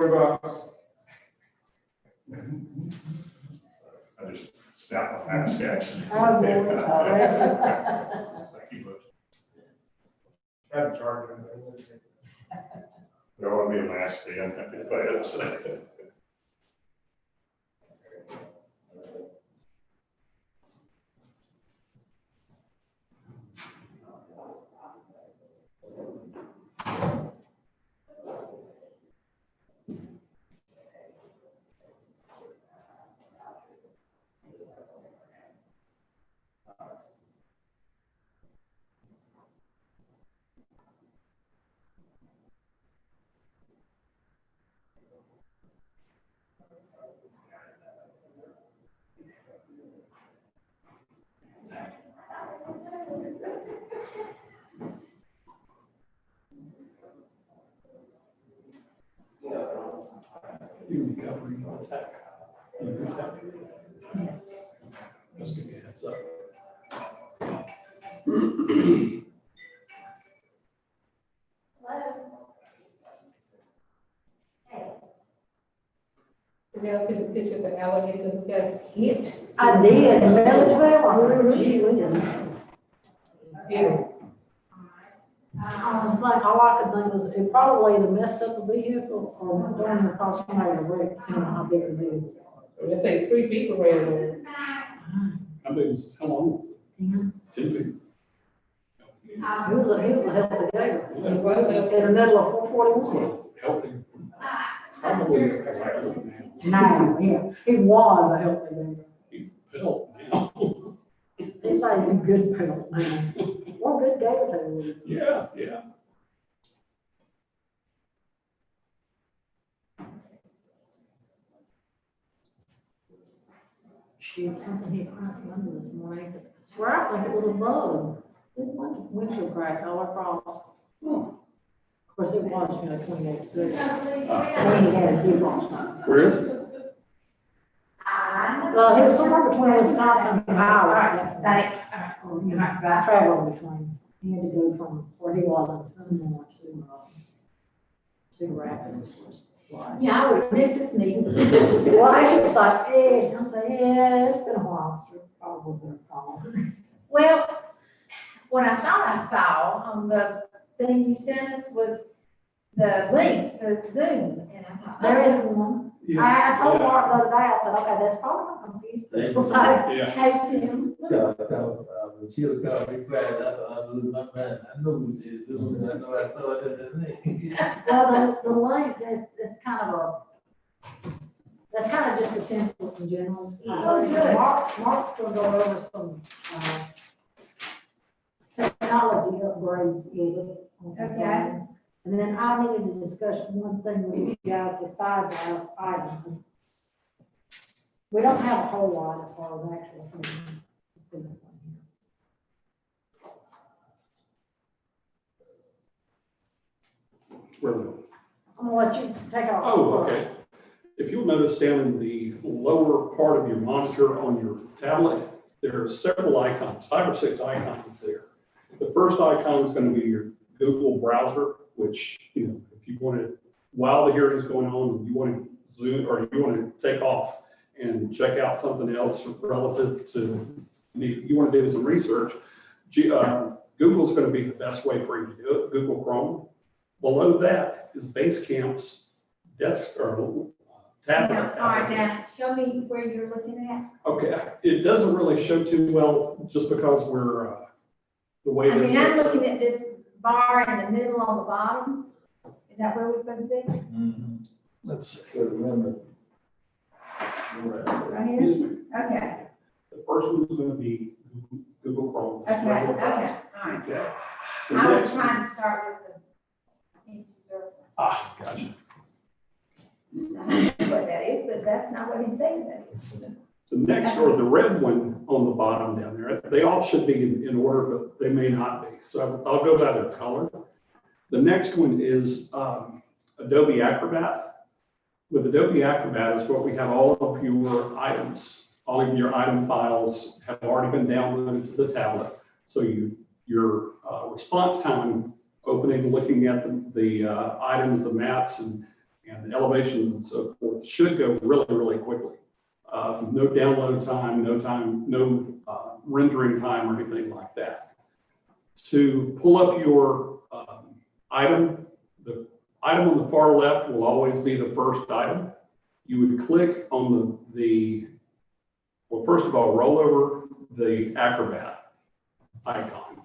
$40. I just snapped my mask actually. Oh, boy. Thank you, but Haven't charged anything. there ought to be a mask ban if I had to say. You recovering on that? Yes. Just give me a heads up. Did y'all see the picture of the alligator who got hit? I did, Village Well, gee whiz. Yeah. I was like, all I could think was, it probably either messed up the vehicle or going across somebody wrecked, you know, how big the vehicle was. They say 3 people ran over. How big was, how long? Mhm. 10 feet. He was a healthy guy. It was a- In the middle of 441. So healthy. Probably is exactly Now, yeah, he was a healthy guy. He's built now. He's not even good pelt now. What good David was. Yeah, yeah. Shoot, something hit my window this morning. I swear I think it was a bug. It was windshield crack all across. Oh, Of course, it was, you know, 28 degrees. When he had a deep frost time. where is it? Well, he was somewhere between Wisconsin and Iowa. Thanks. Travel between. He had to go from where he was in Illinois to Rapids. Yeah, I would miss this meeting. Well, I was like, eh, I said, yeah, it's been a while. Sure, probably better call. Well, what I thought I saw on the thing you sent us was the link for Zoom, and I thought. There is one. I told Yeah. Mark the other day, I said, okay, that's probably gonna confuse people. So, Yeah. hey, Tim. When she was calling me Friday, I lose my mind. I know it is. I know I saw it in the thing. Well, the link, that's kind of just a template in general. Oh, good. Mark's gonna go over some, technology upgrades in it. on some Okay. things. And then I needed to discuss one thing with you guys besides our items. We don't have a whole lot as far as actual things. Where? I'm gonna let you take off. Oh, okay. If you'll notice down in the lower part of your monitor on your tablet, there are several icons, 5 or 6 icons there. The first icon is going to be your Google browser, which, you know, if you want to, while the hearing is going on, you want to Zoom or you want to take off and check out something else relative to, you want to do some research, Google's going to be the best way for you to do it, Google Chrome. Below that is Basecamp's desk or tablet. Now, all right, now, show me where you're looking at. Okay, it doesn't really show too well just because we're, the way I this. mean, I'm looking at this bar in the middle on the bottom. Is that where we're supposed to be? Mm-hmm. Let's see. So remember. Right here? Excuse me. Okay, The first one is going to be Google Chrome. okay, okay, all right. Okay. The I was next- trying to start with the empty circle. Ah, gotcha. I don't know what that is, but that's not what he's saying that is. The next, or the red one on the bottom down there, they all should be in order, but they may not be. So I'll go by their color. The next one is Adobe Acrobat. With Adobe Acrobat is what we have all of your items. All of your item files have already been downloaded to the tablet. So your response time, opening, looking at the items, the maps and elevations and so forth should go really, really quickly. No download time, no rendering time or anything like that. To pull up your item, the item on the far left will always be the first item. You would click on well, first of all, roll over the Acrobat icon.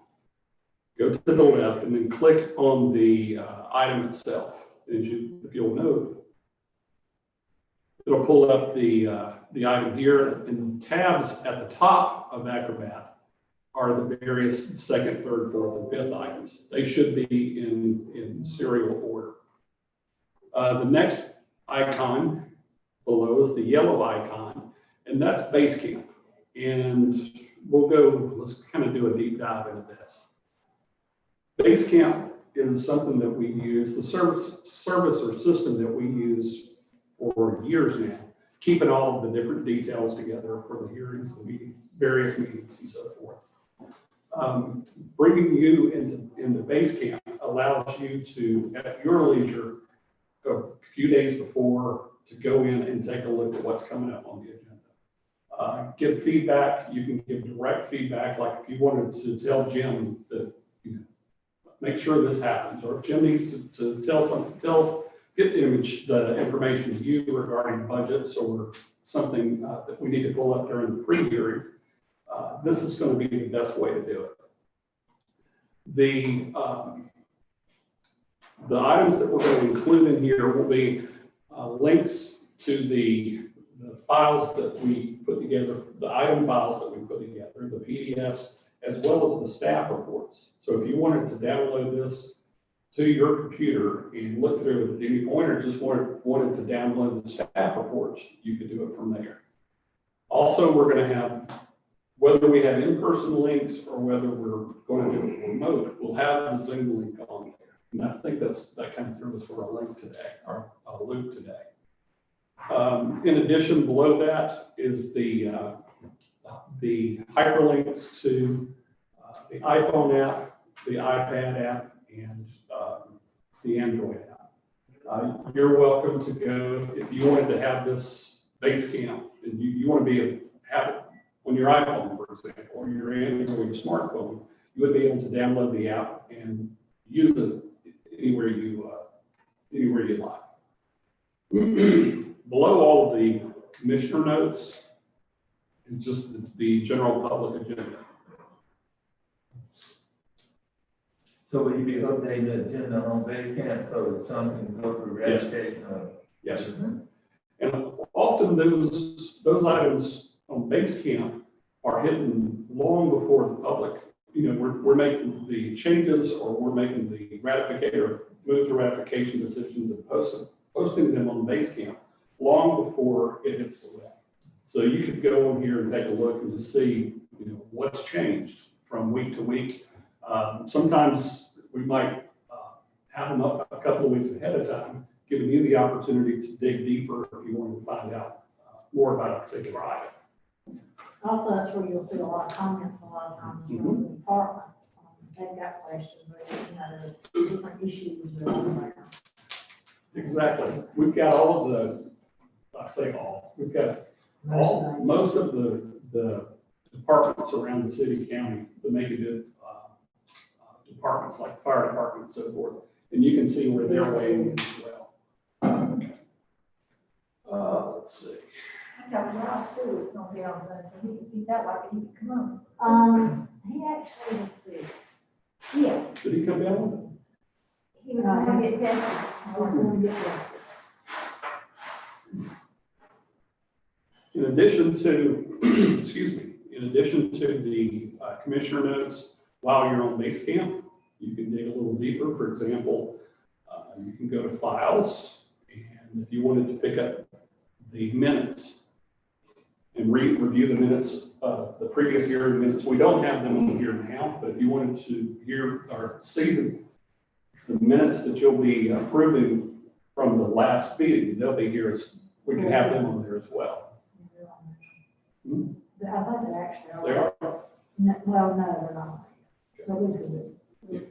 Go to the left and then click on the item itself. If you'll note, it'll pull up the item here, and tabs at the top of Acrobat are the various second, third, fourth, and fifth items. They should be in serial order. The next icon below is the yellow icon, and that's Basecamp. And let's kind of do a deep dive into this. Basecamp is something that we use, the service or system that we use for years now, keeping all of the different details together for the hearings, the meetings, various meetings and so forth. Bringing you into Basecamp allows you to, at your leisure, a few days before, to go in and take a look at what's coming up on the agenda. Give feedback. You can give direct feedback, like if you wanted to tell Jim that make sure this happens, or if Jim needs to tell something, get the information to you regarding budgets or something that we need to pull up during the pre-hearing, this is going to be the best way to do it. The items that we're going to include in here will be links to the files that we put together, the item files that we put together, the PDFs, as well as the staff reports. So if you wanted to download this to your computer and look through it at any point, or just wanted to download the staff reports, you could do it from there. Also, we're going to have, whether we have in-person links or whether we're going to do it remote, we'll have the Zoom link on there. And I think that kind of threw us for a link today, or a loop today. In addition, below that is the hyperlinks to the iPhone app, the iPad app, and the Android app. You're welcome to go, if you wanted to have this base camp, and you want to have it on your iPhone, for example, or your Android or your smartphone, you would be able to download the app and use it anywhere you like. Below all of the commissioner notes is just the general public agenda. So will you be updating the agenda on Basecamp so that some can go through ratification of? Yes, sir. And often those items on Basecamp are hidden long before the public. You know, we're making the changes, or we're making the move to ratification decisions and posting them on Basecamp long before it hits the web. So you could go in here and take a look and just see, you know, what's changed from week to week. Sometimes we might have them up a couple of weeks ahead of time, giving you the opportunity to dig deeper if you want to find out more about a particular item. Also, that's where you'll see a lot of comments, a lot of times from the departments. They've got questions, or, you know, there's different issues that are there. Exactly. We've got all of the, I say all, we've got most of the departments around the city county, the Macon-Bibb departments, like fire department and so forth, and you can see where they're weighing in as well. Okay. Let's see. I got Rob too, it's gonna be on Zoom, so he felt like he could come on. He actually, let's see. Yeah, Did he come down? he was gonna get tested. I was going to get that. In addition to, excuse me, in addition to the commissioner notes, while you're on Basecamp, you can dig a little deeper. For example, you can go to files, and if you wanted to pick up the minutes and review the minutes, the previous hearing minutes, we don't have them in here now, but if you wanted to hear or see the minutes that you'll be approving from the last meeting, they'll be here. We can have them on there as well. I think they actually are. They are. No, well, no, they're not. So we could do.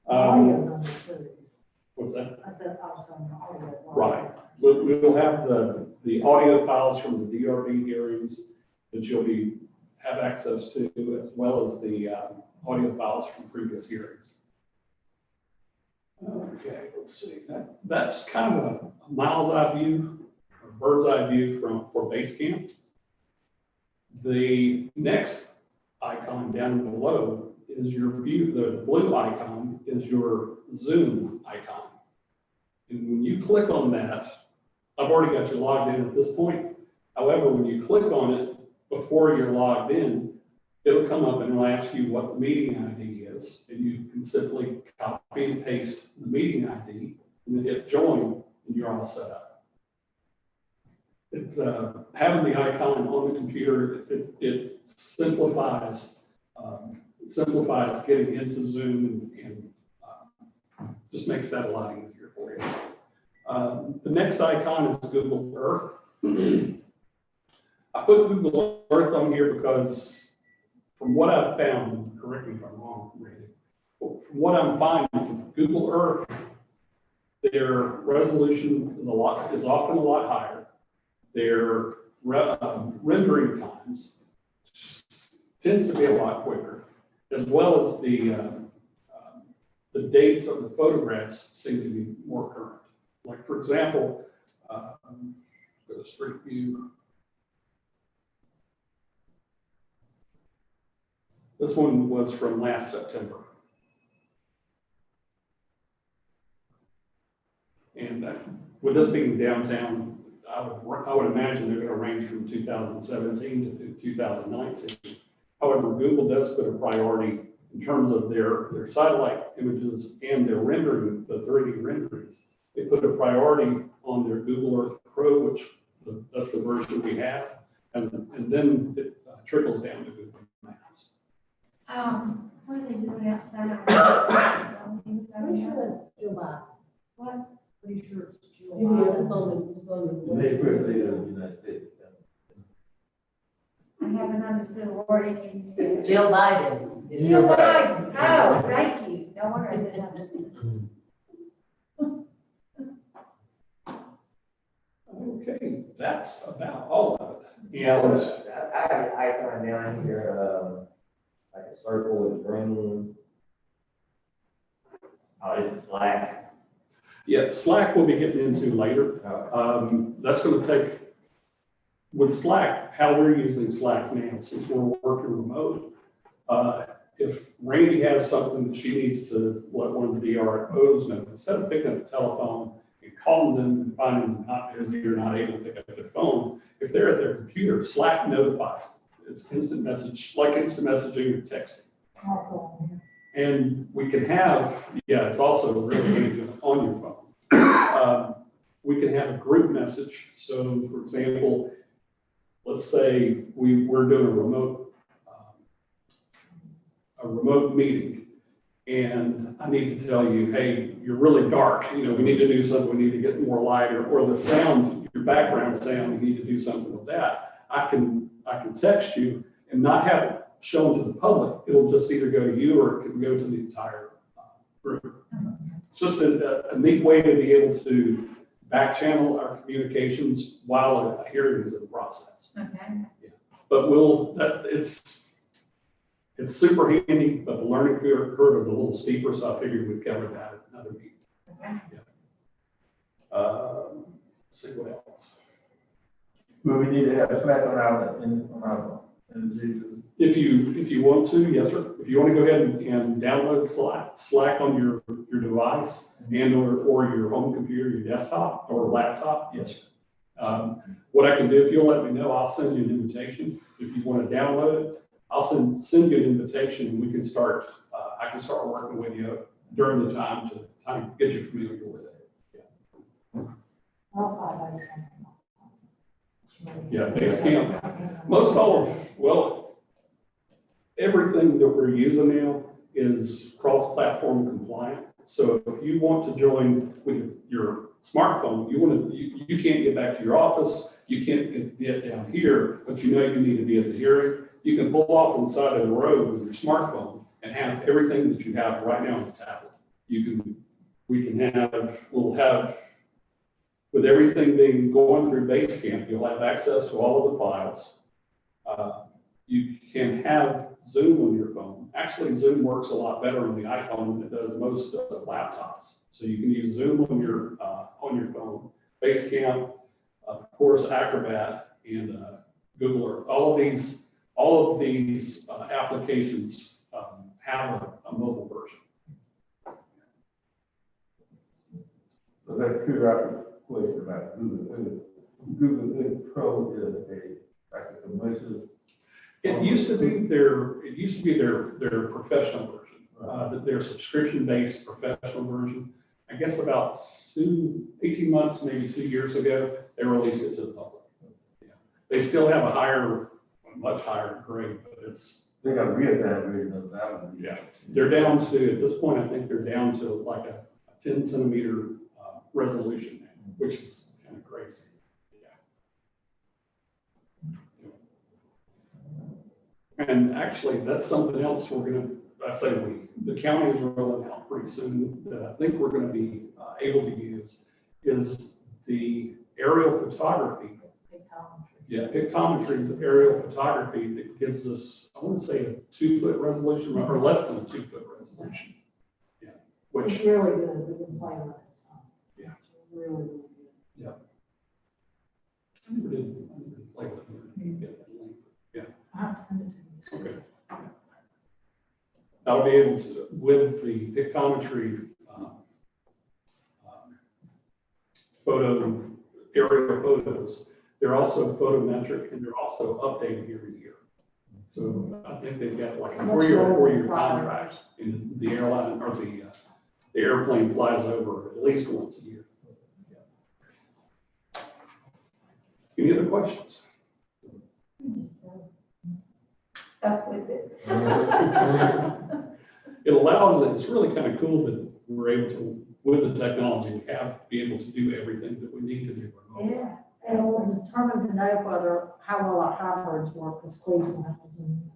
Um, Audio numbers too. What's that? I said, I was on the audio. Right. We'll have the audio files from the DRB hearings that you'll have access to, as well as the audio files from previous hearings. Okay, let's see. That's kind of a mile's eye view, a bird's eye view for Basecamp. The next icon down below is your view. The blue icon is your Zoom icon. And when you click on that, I've already got you logged in at this point. However, when you click on it before you're logged in, it'll come up and it'll ask you what the meeting ID is. And you can simply copy and paste the meeting ID and then hit join, and you're all set up. Having the icon on the computer, it simplifies getting into Zoom and just makes that a lot easier for you. The next icon is Google Earth. I put Google Earth on here because from what I've found, correct me if I'm wrong, Randy, but from what I'm finding, Google Earth, their resolution is often a lot higher. Their rendering times tends to be a lot quicker, as well as the the dates of the photographs seem to be more current. Like, for example, go to Street View. This one was from last September. And with this being downtown, I would imagine they're going to range from 2017 to 2019. However, Google does put a priority in terms of their satellite images and their rendering, the 3D renderings. They put a priority on their Google Earth Pro, which that's the version we have, and then it trickles down to Google Maps. What are they doing outside? Pretty sure that's July. What? Pretty sure it's Yeah, July. it's on the. They first leader of the United States. I haven't understood a word you said. Jill Biden. Jill Biden. Oh, thank you. No wonder I didn't understand. Okay, that's about all of it. Yeah, And I have an icon down here, like a circle with green. Oh, this is Slack. yeah, Slack we'll be getting into later. That's going to take, with Slack, how we're using Slack now, since we're working remote. If Randy has something that she needs to let one of the DROs know, instead of picking up the telephone and calling them and finding them not busy or not able to pick up their phone, if they're at their computer, Slack notifies them. It's instant message, like instant messaging or texting. Also, And we can have, yeah, it's also really handy on your phone. We can have a group message. So for example, let's say we're doing a remote meeting, and I need to tell you, hey, you're really dark. You know, we need to do something. We need to get more light, or the sound, your background sound, we need to do something with that. I can text you and not have it shown to the public. It'll just either go to you or it can go to the entire group. It's just a neat way to be able to back channel our communications while a hearing is in process. Okay. But it's super handy, but the learning curve is a little steeper, so I figured we'd cover that at another meeting. Okay. Let's see what else. But we need to have a Slack on our, If you want to, yes, sir. If you want to go ahead and download Slack on your device and or your home computer, your desktop or laptop, yes, sir. What I can do, if you'll let me know, I'll send you an invitation. If you want to download it, I'll send you an invitation and we can start, I can start working with you during the time to kind of get you familiar with it. outside Yeah, Basecamp. Most all of, well, everything that we're using now is cross-platform compliant. So if you want to join with your smartphone, you can't get back to your office, you can't get down here, but you know you need to be at the hearing. You can pull off on the side of the road with your smartphone and have everything that you have right now on the tablet. We'll have, with everything being going through Basecamp, you'll have access to all of the files. You can have Zoom on your phone. Actually, Zoom works a lot better on the iPhone than it does most laptops. So you can use Zoom on your phone, Basecamp, of course, Acrobat, and Google Earth. All of these applications have a mobile version. So that's true. Question about Google Earth. Google Earth Pro is like a commercial. It used to be their professional version, their subscription-based professional version. I guess about 18 months, maybe 2 years ago, they released it to the public. Yeah. They still have a much higher grade, but it's. They got real-time version of that one. Yeah. They're down to, at this point, I think they're down to like a 10 centimeter resolution now, which is kind of crazy. Yeah. And actually, that's something else the county is rolling out pretty soon that I think we're going to be able to use is the aerial photography. Yeah, pictometry is aerial photography that gives us, I want to say, a 2-foot resolution or less than a 2-foot resolution. Yeah. which, It's really good, we've been playing with it, so. Yeah. It's really, really good. I never did play with it. I have to send it to you. Okay. I'll be able to, with the pictometry, photo, aerial photos, they're also photometric and they're also updated every year. So I think they've got like a 3 or 4 year contract, and the airline or the airplane flies over at least once a year. Any other questions? Up with it. It allows, it's really kind of cool that we're able to, with the technology, be able to do everything that we need to do. Yeah. And we're determined to know whether, how well our hybrids work, because Cleveland has them.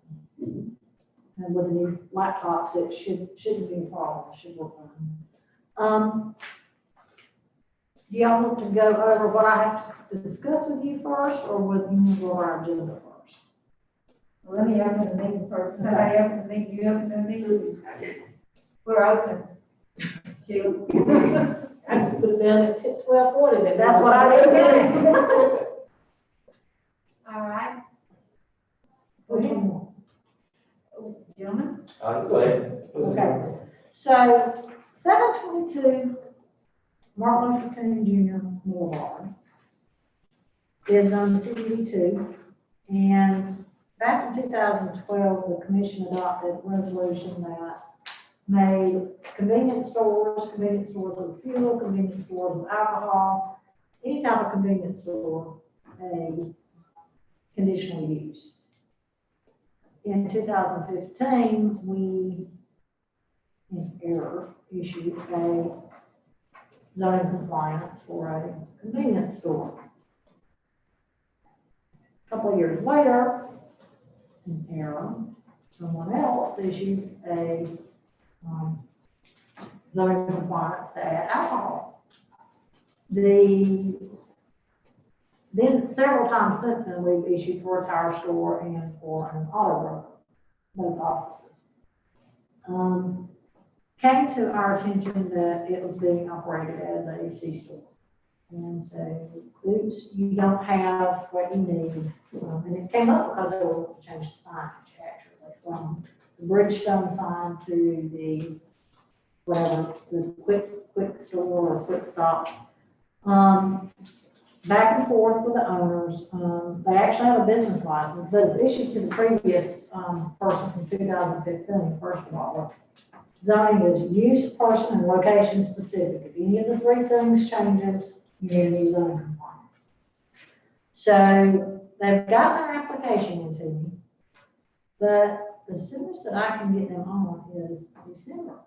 And with the new laptops, it shouldn't be a problem, it should work fine. Do y'all want to go over what I have to discuss with you first, or would you go over our agenda first? Well, let me open the meeting first. Somebody open the meeting, you open the meeting? We're open. Jill. I just put it down at 12:40. That's what I did. All right. Which one? Gentlemen? Go ahead. Okay, so 722 Martin Luther King Jr. Boulevard is on CBD2, and back in 2012, the commission adopted a resolution that made convenience stores with fuel, convenience stores with alcohol, any type of convenience store, a conditional use. In 2015, we, in error, issued a zoning compliance for a convenience store. A couple of years later, in error, someone else issued a zoning compliance to add alcohol. Then several times since then, we've issued for a tire store and for an auto broker, both offices. Came to our attention that it was being operated as a C-store. And so, oops, you don't have what you need. And it came up because they were going to change the signage actually from the Bridgestone sign to the whatever, the quick store or quick stop. Back and forth with the owners. They actually have a business license, but it's issued to the previous person from 2015, first of all. Zoning is use, person, and location specific. If any of the three things changes, you need a new zoning compliance. So they've got their application into me, but the soonest that I can get them on is December.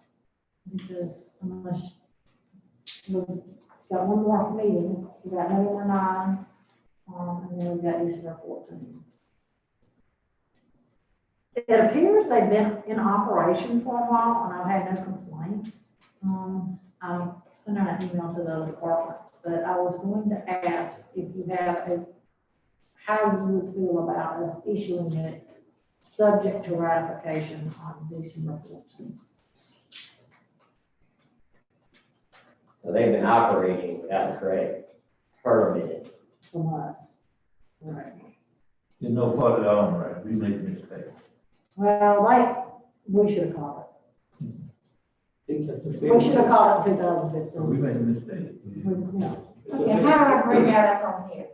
Because unless we've got one more meeting, we got November 9, and then we've got December 14. It appears they've been in operation for a while, and I've had no complaints. I sent out an email to the other departments, but I was going to ask if you have how you would feel about us issuing it subject to ratification on December 14th. So they've been operating without the correct permit. From us. Right. You know, part of our own, right? We make mistakes. Well, we should have caught Think that's the it. same. We should have caught it in So we 2015. made a mistake. Okay, how do I bring that up on here?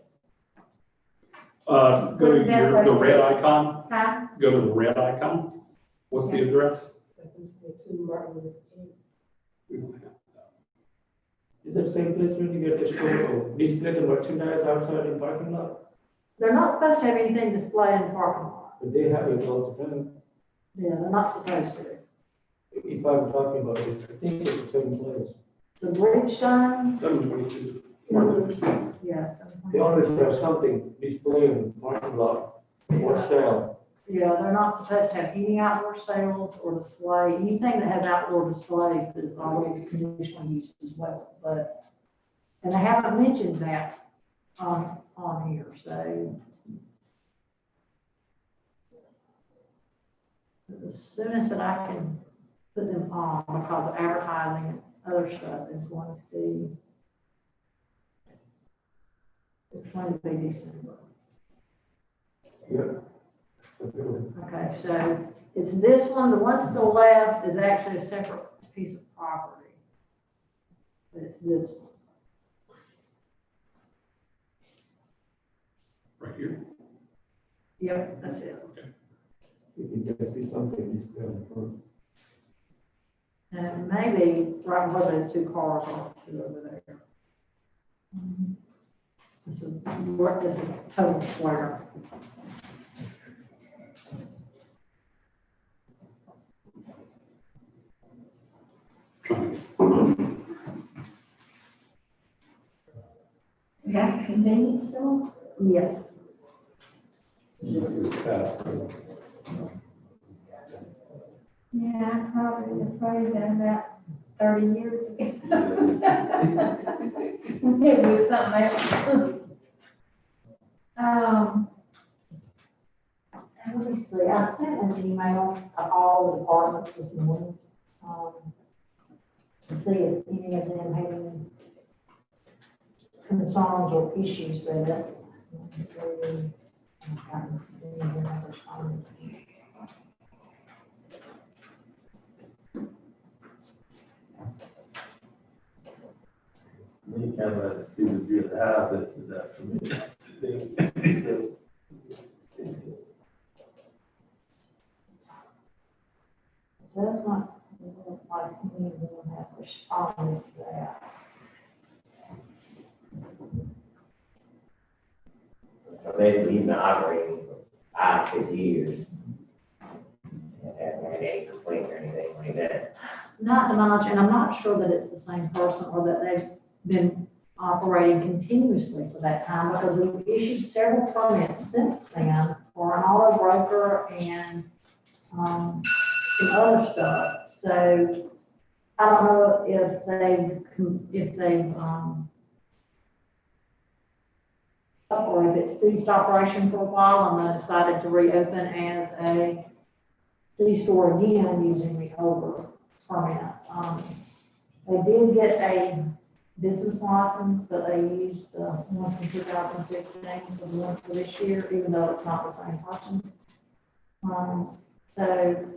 Go to the red icon, Huh? go to the red icon. What's the address? Is that same place where you get a store or display the merchandise outside in parking lot? They're not supposed to have anything displayed in the parking lot. But they have it all the time. Yeah, they're not supposed to. If I'm talking about it, I think it's the same place. So Bridgestone, 722. yeah. They always have something displayed in the parking lot. What's that? Yeah, they're not supposed to have any outdoor sales or display. Anything that has outdoor displays is always conditional use as well, but, and they haven't mentioned that on here, so. As soon as that I can put them on because of advertising and other stuff is going to be, it's going to be December. Okay, so it's this one, the one to the left is actually a separate piece of property. But it's this one. Right here. Yep, that's it. You can see something he's doing front. And maybe right where those two cars are, two over there. This is total square. That's convenience store? Yes. Yeah, I probably have probably done that 30 years ago. It was something else. Let me see, I sent an email to all the departments this morning, to see if any of them had any concerns or issues with it. Let me see. You kind of like to see the view of the house after that for me. Does not look like any of them have responded to that. So basically, he's been operating for 5, 6 years. And haven't had any complaints or anything like that. Not to my knowledge, and I'm not sure that it's the same person or that they've been operating continuously for that time because we've issued several permits since then for an auto broker and, some other stuff. So I don't know if they've, or if it ceased operation for a while and then decided to reopen as a C-store again using the older permit. They did get a business license, but they used the one from 2015 for the one for this year, even though it's not the same person. So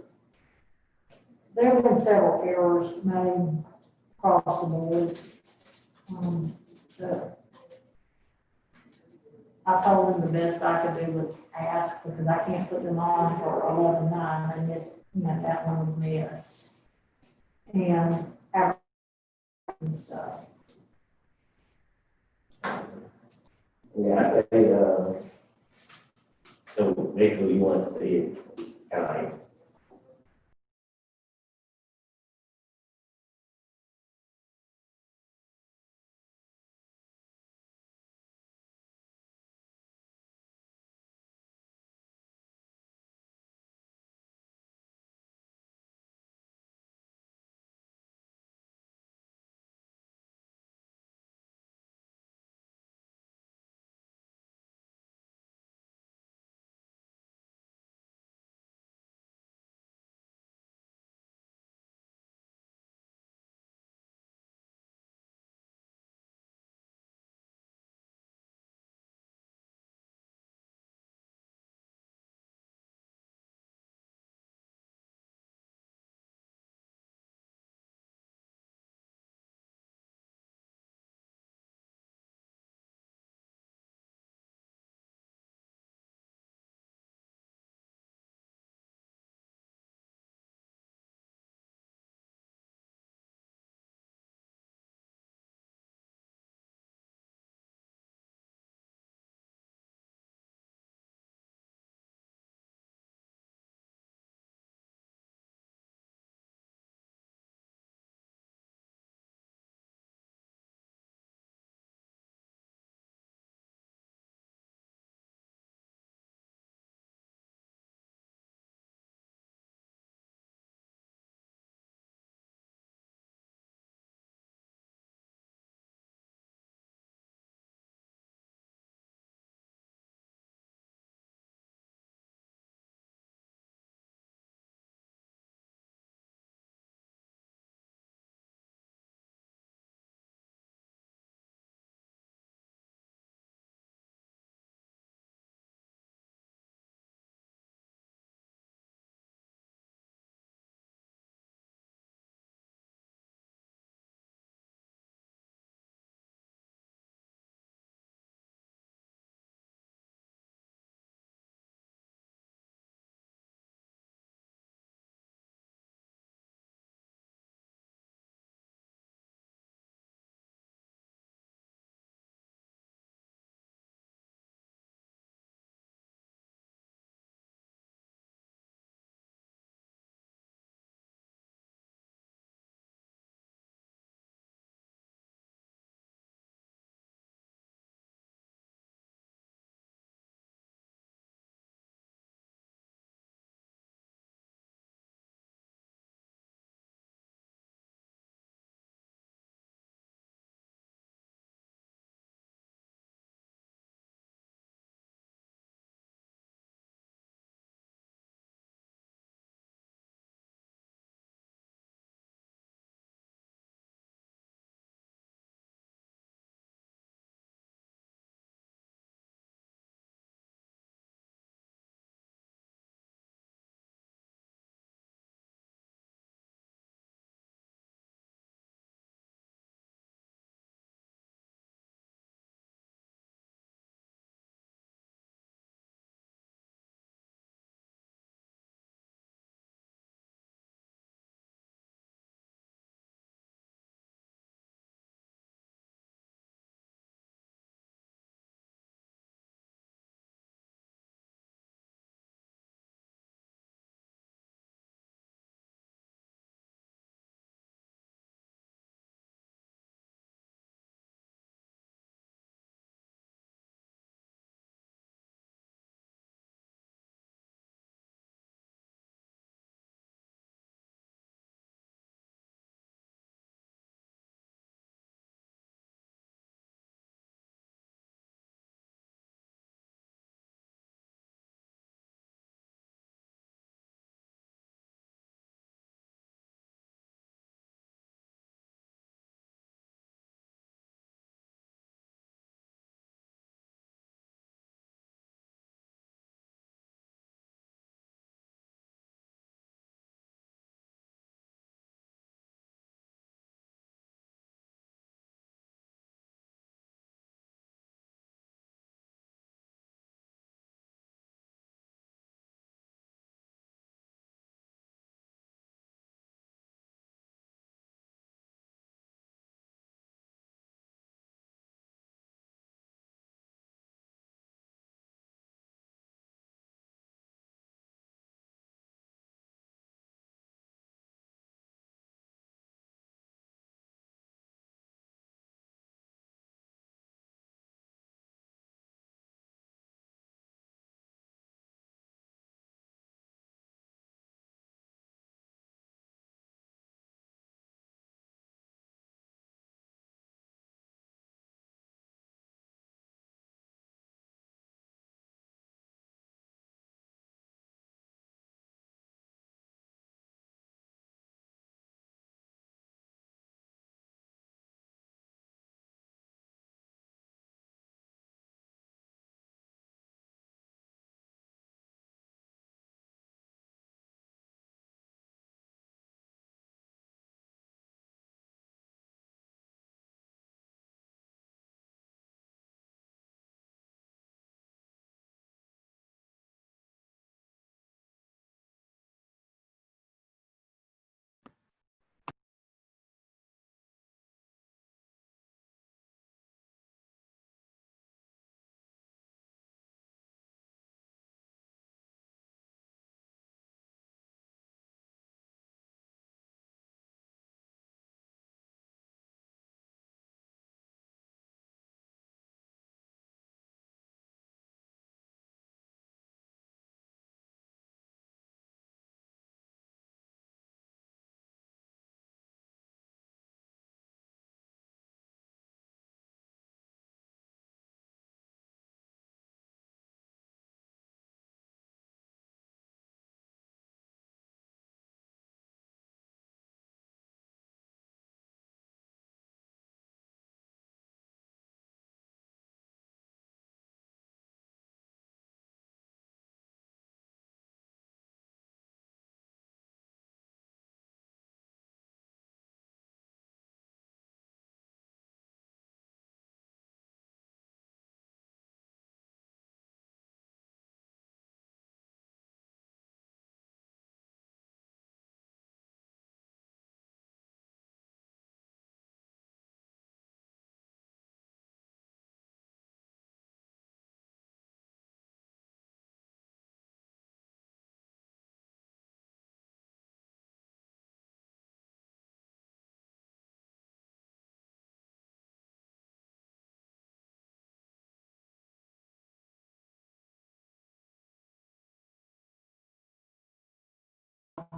there have been several errors made across the board. So I told them the best I could do was ask, because I can't put them on for 11/9, and this, that one was missed. And stuff. Yeah, I say, so basically you want to see it kind of like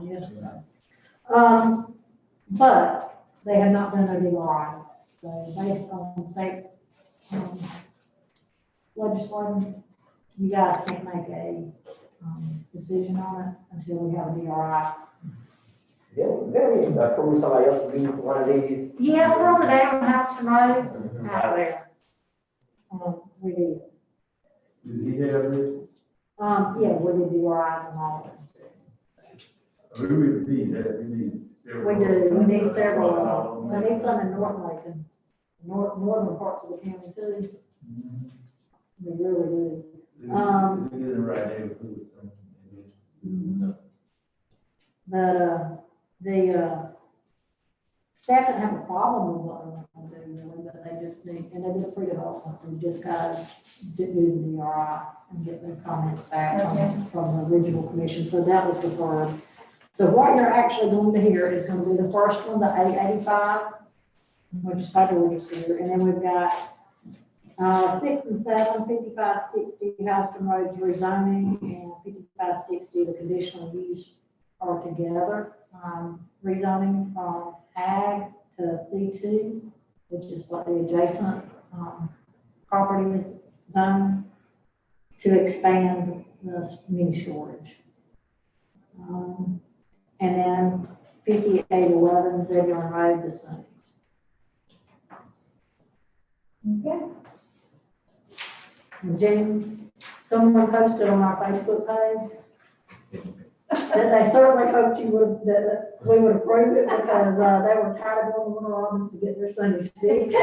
yesterday. But they have not done their DRI. So based on state, legislation, you guys can't make a, decision on it until we have a DRI. Then we approve somebody else to be one of these. Yeah, we're on the down Houston Road out there. We did. Did he have this? Yeah, we did DRIs and all of them. We really need that, we need several. We do, we need several, we need some in North Macon, northern parts of the county too. We really do. We get it right there, we do something. But, the staff didn't have a problem with what they want to do, really, but they just need, and they did pretty well. We just got to do the DRI and get their comments back from the original commission, so that was deferred. So what you're actually going to hear is going to be the first one, the 885, which is federal here, and then we've got 6 and 7, 5560 Houston Roads rezoning, and 5560 the conditional use are together. Rezoning from ag to C2, which is what the adjacent property is zoned, to expand the mini storage. And then 5811 Zebulon Road, the same. Okay. And Jane, someone posted on our Facebook page that they certainly hoped you would, that we would approve it because they were tired of going to Warner Robins to get their Sundays fixed.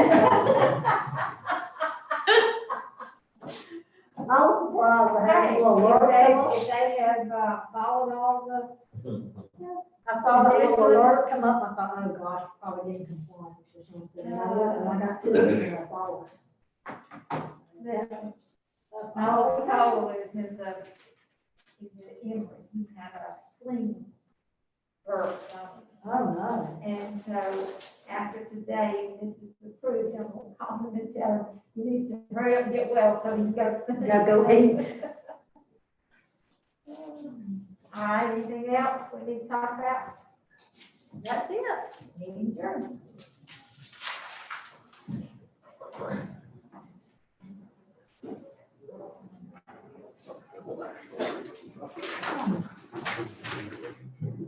I was surprised to have a little alert come up. If they have followed all the, I saw that little alert come up, I thought, oh gosh, probably getting compliance or something. And I looked and I got to it and I followed it. all we told is his, Emory, he had a spleen burst. Oh, no. And so after today, this is approved, I'm gonna call him and tell him, you need to hurry up and get well so he can go to sleep. Gotta go eat. All right, anything else we need to talk about? That's it. Meeting adjourned.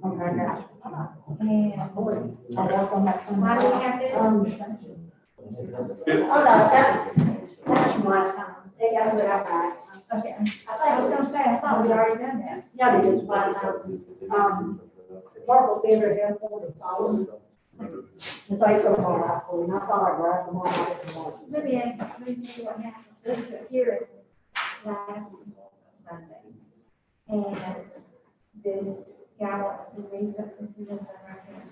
Okay, now. And I'll work on that. why do we have this? Oh, no, that's from last time. They got it out right. Okay, I was gonna say, I thought we'd already done that. Yeah, they did last time. Mark will be very helpful to follow. If I put them all out for you, and I thought I grabbed them all out of the morning. Let me see what happened. This is here last Monday. And this guy wants to reason, this is in the record.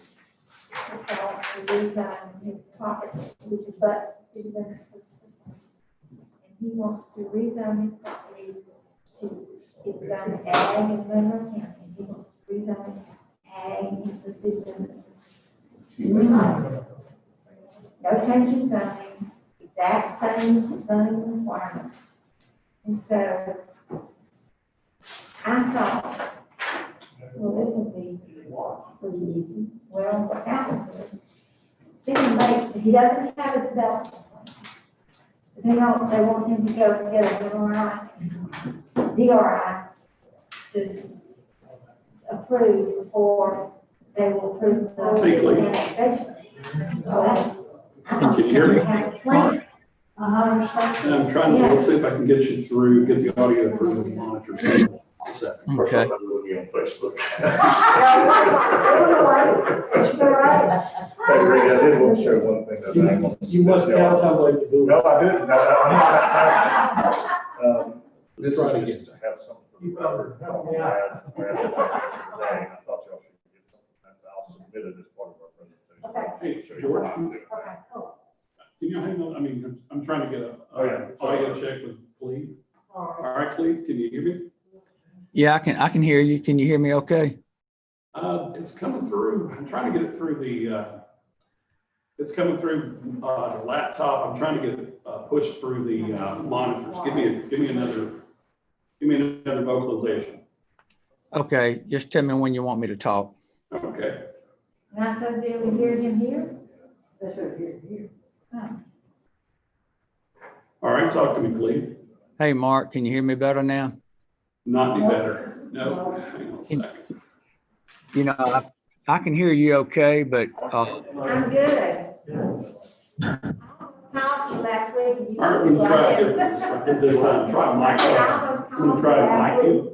He wants to reason his property, which is but city limits. And he wants to rezone his property to, it's zoned ag in Monroe County. He wants to rezone ag into the city limits. No change in zoning, exact same zoning requirements. And so I thought, well, this will be pretty easy. Well, what happens is, he doesn't have a development plan. They want him to go to get a DRI to approve before they will approve the annexation. Can you hear me? Uh-huh. And I'm trying to, let's see if I can get you through, get the audio through the monitors. I Okay. thought we would be on Facebook. Hey, Rick, I did want to share one thing that I want. You must tell somebody to do it. No, I didn't. This is just to have something. You better help me out. I thought y'all should get something. I'll submit it as part of our presentation. Hey, George, Okay, cool. can you hang on? I mean, I'm trying to get a, yeah. audio check with Cleve. All All right, Cleve, can you hear me? Yeah, I can hear you. Can you hear me okay? It's coming through. I'm trying to get it through the, it's coming through, the laptop. I'm trying to get it, pushed through the, monitors. Give me another vocalization. Okay, just tell me when you want me to talk. Okay. And I supposed to be able to hear him here? All right, talk to me, Cleve. Hey, Mark, can you hear me better now? Not any better. No, hang on a second. You know, I can hear you okay, but, I'm good. I called you last week and you. All right, we're gonna try it this time. Try mic. I'm gonna try to mic you.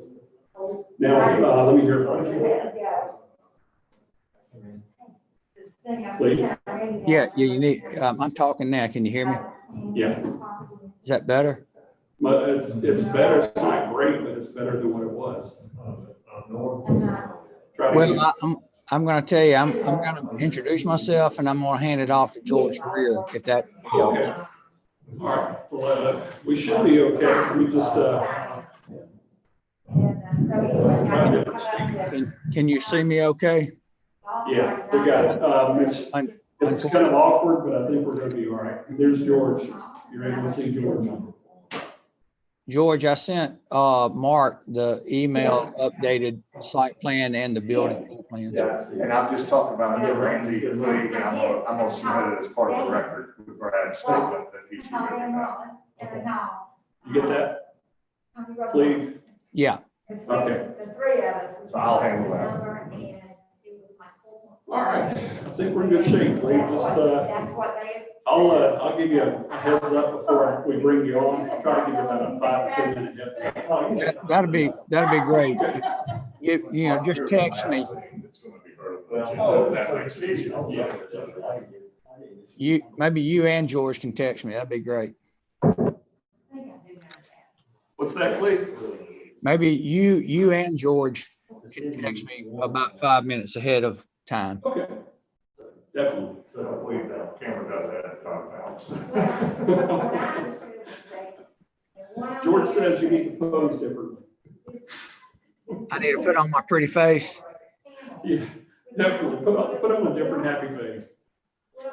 Now, let me hear from you. Please. yeah, you need, I'm talking now. Can you hear me? Yeah, Is that better? but it's better. It's not great, but it's better than what it was. Try it again. Well, I'm going to tell you, I'm going to introduce myself and I'm going to hand it off to George Greer, if that helps. Okay. All right, well, we should be okay. Let me just, try a different speaker. Can you see me okay? Yeah, we got it. It's kind of awkward, but I think we're gonna be all right. There's George. You're able to see George. George, I sent Mark the email updated site plan and the building floor plans. Yeah, and I've just talked about it to Randy Lee, and I'm gonna submit it as part of the record with Brad's statement that he's giving that. You get that, please? Yeah. Okay. The three of us. So I'll handle that. All right, I think we're in good shape. Lee. Just, That's what they. I'll give you a heads up before we bring you on. Try to give you about a 5 to 10 minute heads up. That'd be great. You know, just text me. It's gonna be heard. That makes it easier. Yeah. Maybe you and George can text me. That'd be great. What's that, Lee? Maybe you and George can text me about 5 minutes ahead of time. Okay, definitely. So hopefully the camera does that time. George says you need to pose differently. I need to put on my pretty face. Yeah, definitely. Put on a different happy face.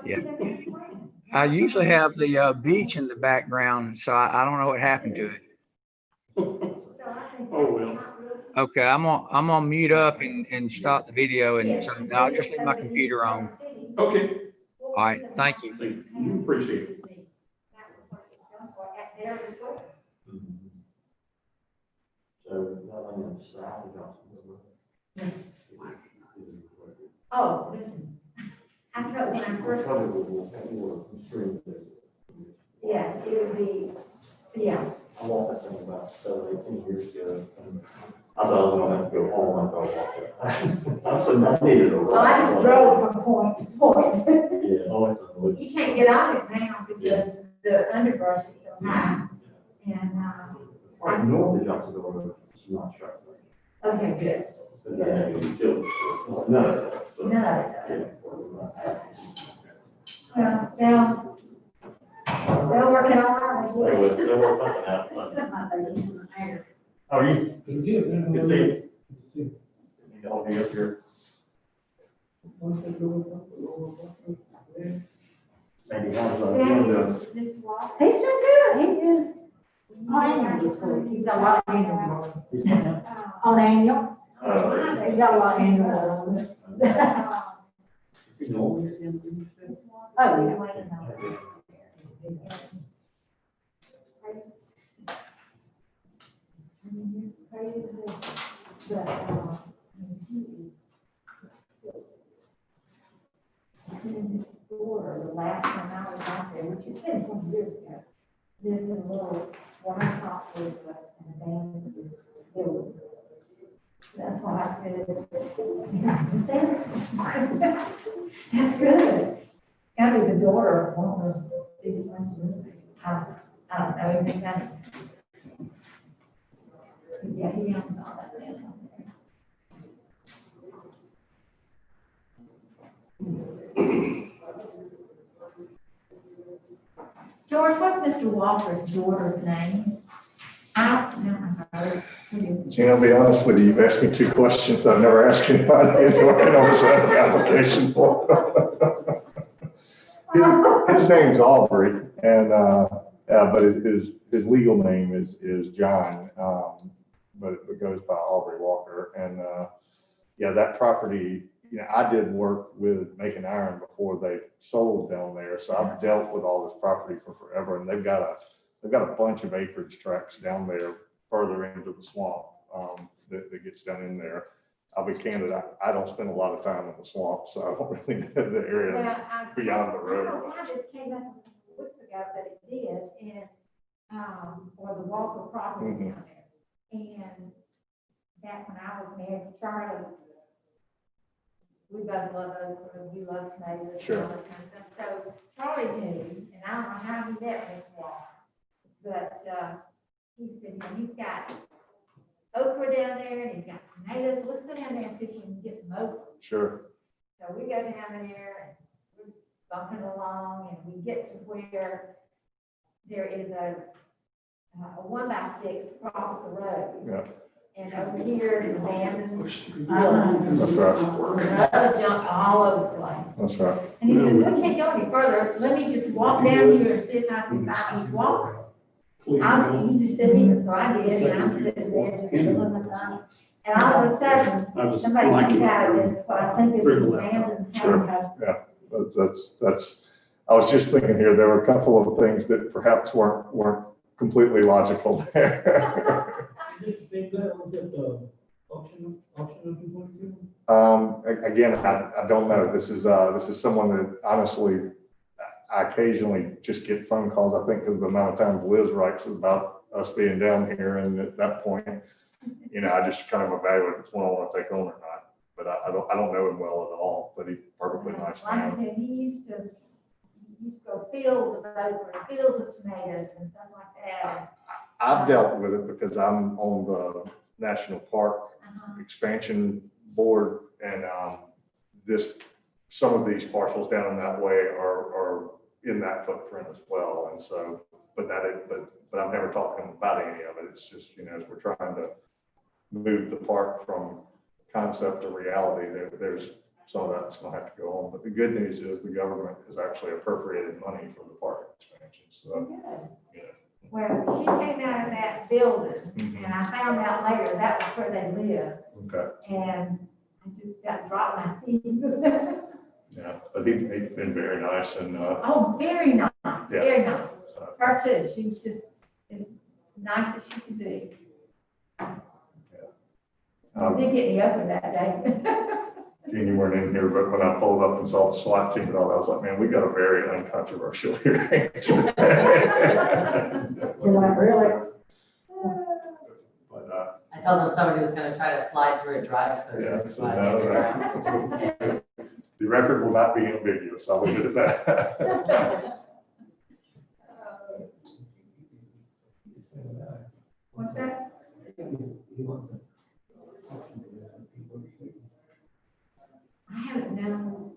Yeah. I usually have the beach in the background, so I don't know what happened to it. Oh, well. Okay, I'm gonna mute up and stop the video, and so I'll just leave my computer on. Okay. All right, thank you. Thank you. Appreciate it. Oh, listen. I told when I first. Yeah, it would be, yeah. I walked that thing about 18 years ago. I thought I was gonna have to go home and go walk it. I'm saying I needed a. Well, I just drove from point to point. Yeah, always. You can't get on it now because the underbrush is so high. And, Like normally jumps the door, it's not structured. okay, good. So then you still, none of that. So, None of it yeah. Well, they'll work it all out. They'll work something out. How are you? Good, good. You all be up here. Maybe one He's doing good. He is. He's got a lot of annual. On annual. He's got a lot of annual. Oh, the last time I was out there, which has been 20 years ago, lived in a little one top with an abandoned building. That's why I said, that's good. Gotta be the daughter of one of the big ones. I don't know anything about it. Yeah, he owns all that land out there. George, what's Mr. Walker's daughter's name? I don't know. Gene, I'll be honest with you, you've asked me 2 questions that I've never asked anybody into working on this application for. His name's Aubrey, and, but his legal name is John. but it goes by Aubrey Walker. And, yeah, that property, I did work with Macon Iron before they sold down there. So I've dealt with all this property for forever, and they've got a bunch of acreage tracts down there further into the swamp, that gets down in there. I'll be candid, I don't spend a lot of time in the swamp, so I don't really know the area beyond the road. I don't know why this came up a couple weeks ago, but it did, and, or the Walker property down there. And back when I was married to Charlie, we both love okra, we love tomatoes, and all that kind of stuff. So Charlie knew, and I don't know how he met Mr. Walker, but, he said, he's got okra down there, and he's got tomatoes, let's go down there and see if we can get some okra. Sure. So we go down there, and we're bumping along, and we get to where there is a 1x6 across the road. Yeah. And over here is abandoned, That's right. another junk all over the place. That's right. And he said, we can't go any further, let me just walk down here and see if I can find these walkers. You just sit here, so I did, and I'm sitting there just doing my thing. And all of a sudden, somebody comes out of this, what I think is an abandoned house. Yeah, that's, I was just thinking here, there were a couple of things that perhaps weren't completely logical there. Is it the same guy, was it the auction looking for you? Again, I don't know. This is someone that honestly, I occasionally just get phone calls, I think, because of the amount of times Liz writes about us being down here, and at that point, I just kind of evaluate if it's one I want to take on or not. But I don't know him well at all, but he's perfectly nice Like I man. said, he used to go fields of okra, fields of tomatoes and stuff like that. I've dealt with it because I'm on the National Park Expansion Board, and some of these parcels down that way are in that footprint as well. And so, but I've never talked to him about any of it. It's just, as we're trying to move the park from concept to reality, there's some of that's going to have to go on. But the good news is the government has actually appropriated money for the park expansion. So, Well, she came out of that building, and I found out later that was where they lived. Okay. And I just got dropped my feet. Yeah, but he's been very nice, and Oh, very nice, very nice. so, Her too, she was just as nice as she could be. Didn't get any over that day. you weren't in here, but when I pulled up and saw the SWAT team and all that, I was like, man, we got a very uncontroversial hearing today. You're like, really? But, I told them somebody was gonna try to slide through a drive-through. yeah, so no, the record will not be ambiguous, I'll leave it at that. What's that? I haven't known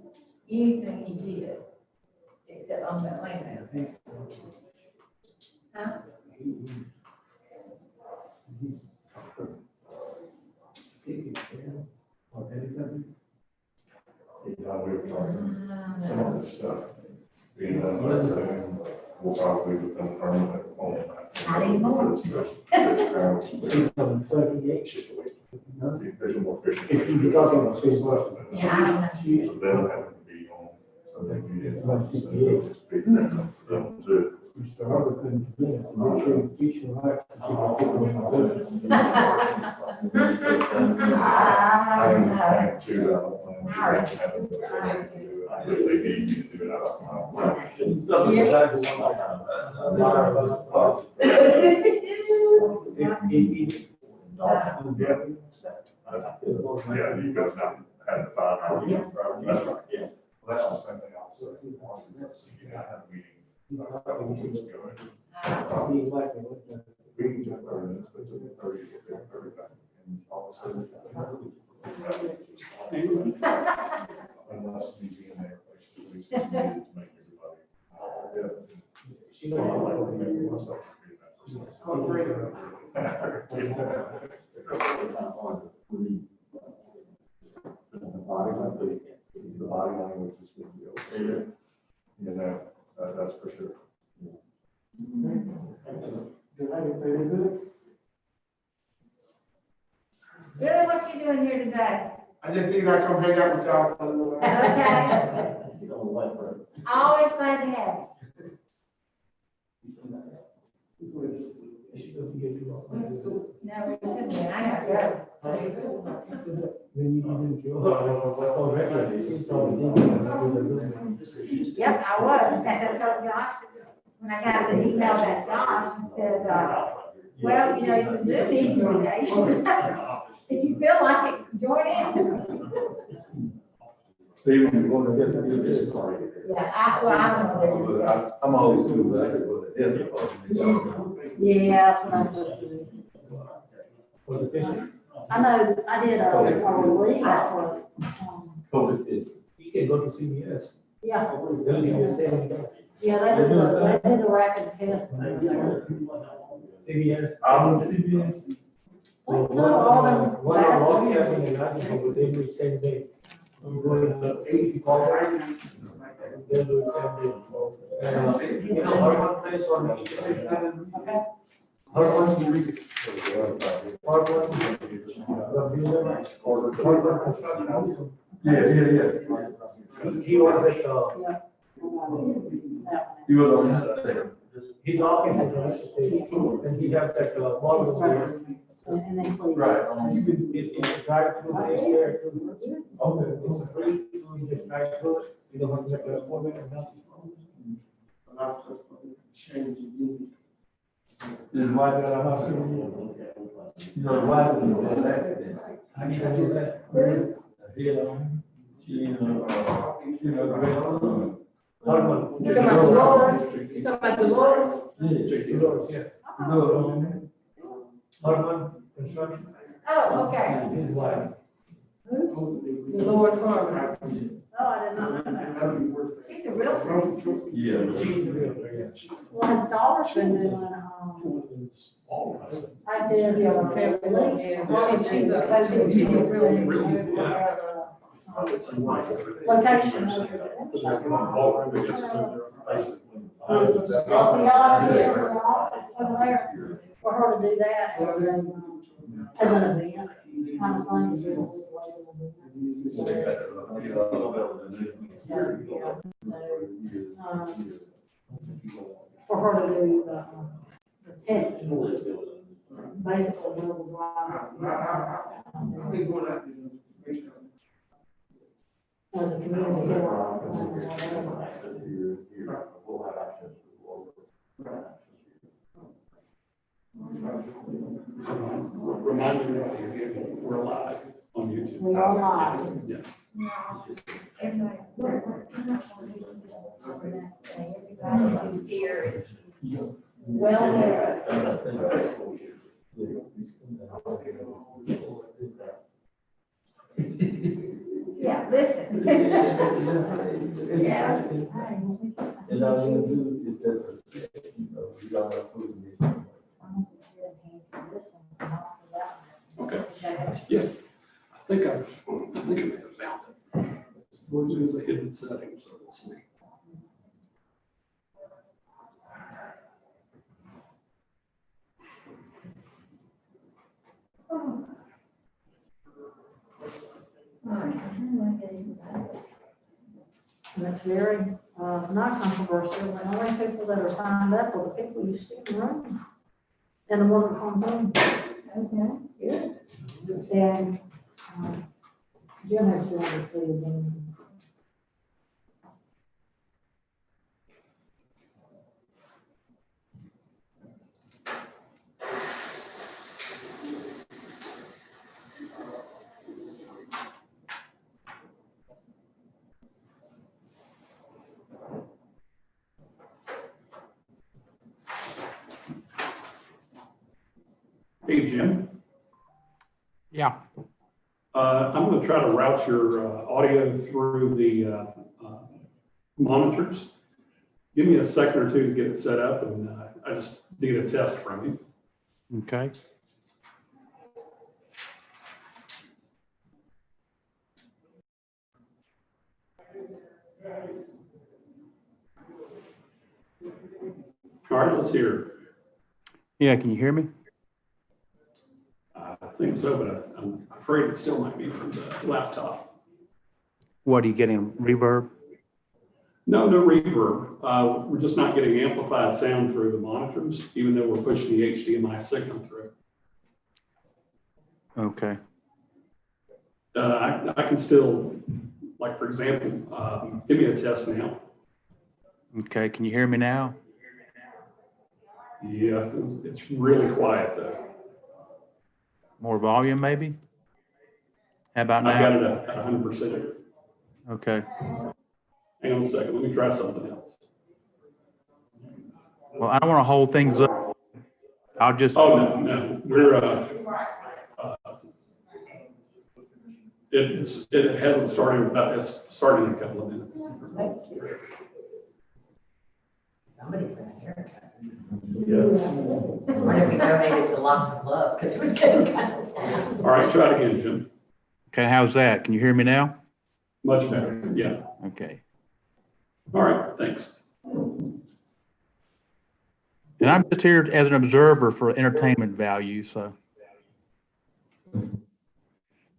anything he did, except on that land. Huh? We were talking, some of this stuff being done by the Zoom will probably become permanent on that. Not anymore. There's more fishing. If you be talking about Facebook. Yeah, I don't know. So they'll have to be on, so they can get some, so they'll just be them too. Mr. Harvey couldn't do it. Make sure you teach your wife to see what people in the business. I am trying to, they need to do it out of my. Yeah, you guys not had 5 hours. That's right. Yeah. Well, that's the same thing I was saying. I had a meeting a couple of weeks ago. We can jump 30 minutes, but it took me 30 to get there, 35. And all of a sudden. Unless we be in there, at least it's needed to make everybody. Yeah. I like to make myself be that the body language is going to be okay. That's for sure. Billy, what you doing here today? I just figured I'd come hang out with y'all for a little while. Okay, always glad to have you. No, we couldn't, I gotta go. Yep, I was. In fact, I told Josh, when I got the email that Josh said, well, you know, it's a Zoom meeting today. If you feel like it, join in. Steven, you want to get to this? Yeah, well, I don't know. I'm always too, but Yeah, that's what I said to you. I know, I did a release for, You can go to CBS. yeah, They'll give you a same. yeah, they did a rapid test. CBS. CBS. So all them. One are broadcasting and nothing, but they do the same thing. I'm going to 80 call right. They'll do the same thing. You know, one place on the. Okay. Part one, you read it. Part one. Yeah. He was at, He was on that. his office is in and he has that, model there. And then please. Right. You can, it's a drive through, it's there too. Okay. It's a free, you just drive through it, you don't have to make an appointment or nothing. His wife got a hospital. You know, the wife was in an accident. How do you do that? Yeah. She, the grandson. Hard one. You talking about Dolores? You talking about Dolores? Yeah. Yeah. Hard one, construction, Oh, okay. his wife. Dolores Farmer. Oh, I did not know that. She's a real friend. Yeah. She's real, yeah. Well, his daughter's been doing, I did, Yeah, okay, release. she's a really, Location. I'll be honest, over there, for her to do that as an event, kind of thing. For her to do the testing, basically, we'll as a community. Remind me, we're live on YouTube. We are live. Yeah. Everybody who's here is Well, yeah, listen. Yeah. And all you do is just, you gotta put it in. Okay. Yeah. I think I may have found it. It's a hidden setting, so we'll see. that's very, not controversial, the only people that are signed up are the people you see in the room. And the one from home. Okay, good. And, Jim has to understand them. Hey, Jim. Yeah. I'm going to try to route your audio through the monitors. Give me a second or two to get it set up, and I just need a test from you. Okay. All right, let's hear. Yeah, can you hear me? I think so, but I'm afraid it still might be from the laptop. What, are you getting reverb? No, no reverb. We're just not getting amplified sound through the monitors, even though we're pushing the HDMI signal through. Okay. I can still, like, for example, give me a test now. Okay, can you hear me now? Yeah, it's really quiet though. More volume, maybe? How about I've got now? it at 100%. Okay. Hang on a second, let me try something else. Well, I don't want to hold things up. I'll just, Oh, no, we're, it hasn't started, but it's starting in a couple of minutes. Somebody's gonna hear it. Yes. I wonder if we donated to Locks of Love, because it was getting kind of. All right, try it again, Jim. okay, how's that? Can you hear me now? Much better, yeah. Okay. All right, thanks. And I'm just here as an observer for entertainment value, so.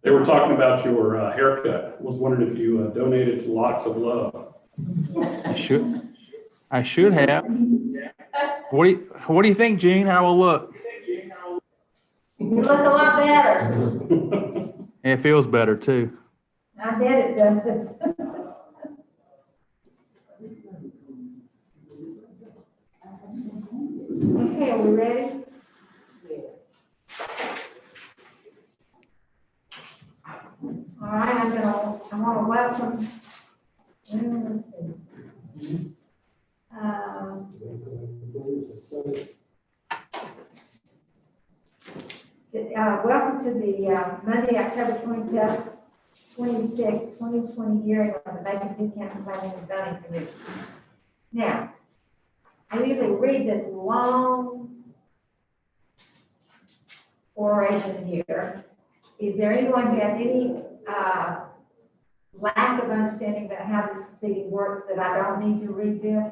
They were talking about your haircut. Was wondering if you donated to Locks of Love. I should have. What do you think, Gene? How will look? You look a lot better. It feels better too. I bet it does. Okay, are we ready? All right, I want to welcome. Welcome to the Monday, October 27th, 2020 hearing of the Macon-Bibb County Planning and Zoning Commission. Now, I usually read this long oration here. Is there anyone who has any lack of understanding about how this proceeding works, that I don't need to read this?